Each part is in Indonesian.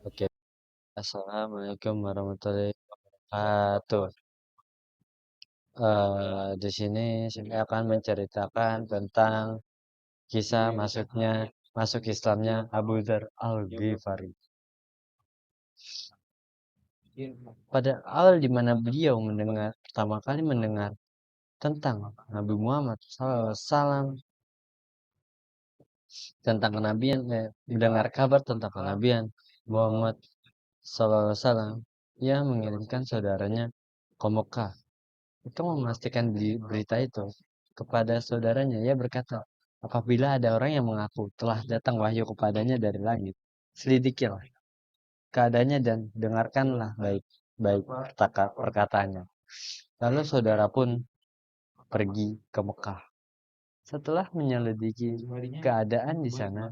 Oke, assalamualaikum warahmatullahi wabarakatuh. Di sini saya akan menceritakan tentang kisah masuk Islamnya Abu Dzar Al-Ghifari. Pada awal di mana beliau pertama kali mendengar tentang Nabi Muhammad SAW, tentang kenabian, mendengar kabar tentang kenabian Muhammad SAW, ia mengirimkan saudaranya ke Mekah. Itu memastikan berita itu kepada saudaranya. Ia berkata, apabila ada orang yang mengaku telah datang wahyu kepadanya dari langit, selidikilah keadaannya dan dengarkanlah baik-baik perkataannya. Lalu saudara pun pergi ke Mekah. Setelah menyelidiki keadaan di sana,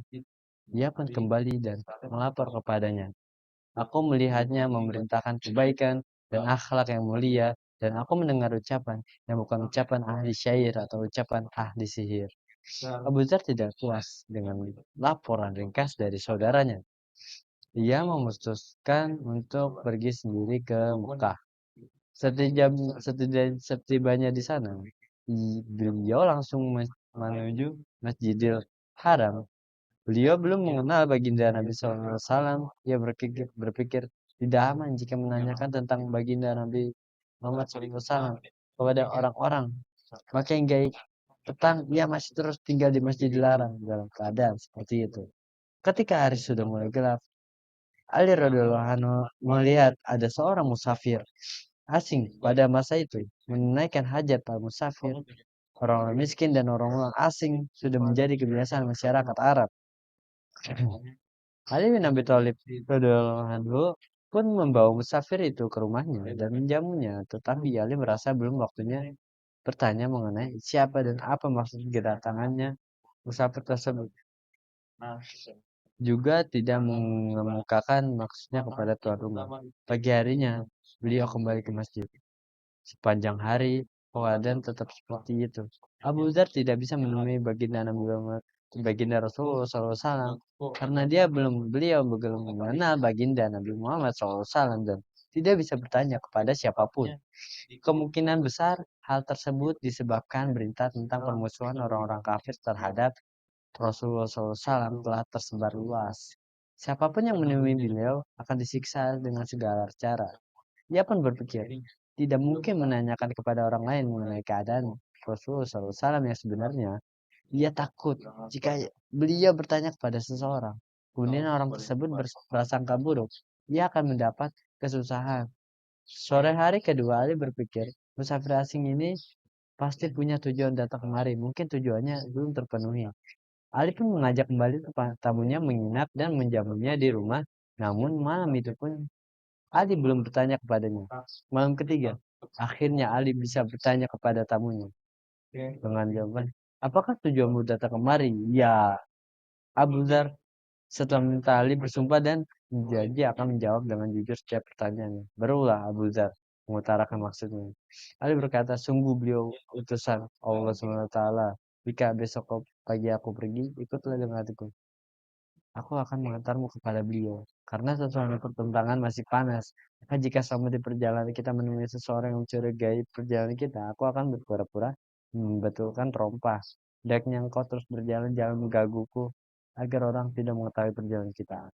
ia pun kembali dan melapor kepadanya. Aku melihatnya memerintahkan kebaikan dan akhlak yang mulia, dan aku mendengar ucapan yang bukan ucapan ahli syair atau ucapan ahli sihir. Abu Dzar tidak puas dengan laporan ringkas dari saudaranya. Ia memutuskan untuk pergi sendiri ke Mekah. Setibanya di sana, beliau langsung menuju Masjidil Haram. Beliau belum mengenal baginda Nabi SAW. Ia berpikir tidak aman jika menanyakan tentang baginda Nabi Muhammad SAW kepada orang-orang. Maka hingga petang ia masih terus tinggal di Masjidil Haram dalam keadaan seperti itu. Ketika hari sudah mulai gelap, Ali radhiyallahu anhu melihat ada seorang musafir asing pada masa itu menunaikan hajat para musafir. Orang-orang miskin dan orang-orang asing sudah menjadi kebiasaan masyarakat Arab. Ali bin Abi Thalib radhiyallahu anhu pun membawa musafir itu ke rumahnya dan menjamunya, tetapi Ali merasa belum waktunya bertanya mengenai siapa dan apa maksud kedatangannya musafir tersebut. Juga tidak mengemukakan maksudnya kepada tuan rumah. Pagi harinya, beliau kembali ke masjid. Sepanjang hari, keadaan tetap seperti itu. Abu Dzar tidak bisa menemui baginda Rasulullah SAW karena beliau belum mengenal baginda Nabi Muhammad SAW dan tidak bisa bertanya kepada siapapun. Kemungkinan besar hal tersebut disebabkan berita tentang permusuhan orang-orang kafir terhadap Rasulullah SAW telah tersebar luas. Siapapun yang menemui beliau akan disiksa dengan segala cara. Ia pun berpikir, tidak mungkin menanyakan kepada orang lain mengenai keadaan Rasulullah SAW yang sebenarnya. Ia takut jika beliau bertanya kepada seseorang, kemudian orang tersebut berprasangka buruk, ia akan mendapat kesusahan. Sore hari kedua Ali berpikir, musafir asing ini pasti punya tujuan datang kemari, mungkin tujuannya belum terpenuhi. Ali pun mengajak kembali tamunya menginap dan menjamunya di rumah. Namun malam itu pun Ali belum bertanya kepadanya. Malam ketiga, akhirnya Ali bisa bertanya kepada tamunya dengan jawaban, apakah tujuanmu datang kemari? Ya, Abu Dzar. Setelah minta Ali bersumpah dan janji akan menjawab dengan jujur setiap pertanyaannya. Barulah Abu Dzar mengutarakan maksudnya. Ali berkata, sungguh beliau utusan Allah SWT. Jika besok pagi aku pergi, ikutlah dengan hatiku. Aku akan mengantarmu kepada beliau. Karena suasana pertentangan masih panas. Maka jika selama di perjalanan kita menemui seseorang yang mencurigai perjalanan kita, aku akan berpura-pura membetulkan terompah. Hendaknya engkau terus berjalan, jangan menggangguku, agar orang tidak mengetahui perjalanan kita.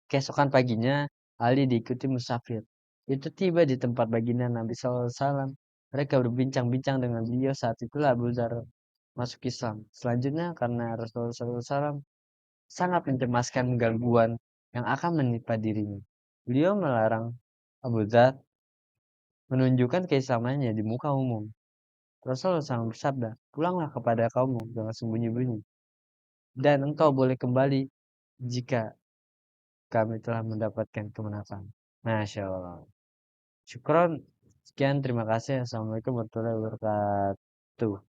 Keesokan paginya, Ali diikuti musafir. Itu tiba di tempat baginda Nabi SAW. Mereka berbincang-bincang dengan beliau. Saat itulah Abu Dzar masuk Islam. Selanjutnya, karena Rasulullah SAW sangat mencemaskan gangguan yang akan menimpa dirinya, beliau melarang Abu Dzar menunjukkan keislamannya di muka umum. Rasulullah SAW bersabda, pulanglah kepada kaummu dengan sembunyi-bunyi, dan engkau boleh kembali jika kami telah mendapatkan kemenangan. Masya Allah. Syukron. Sekian, terima kasih. Assalamualaikum warahmatullahi wabarakatuh.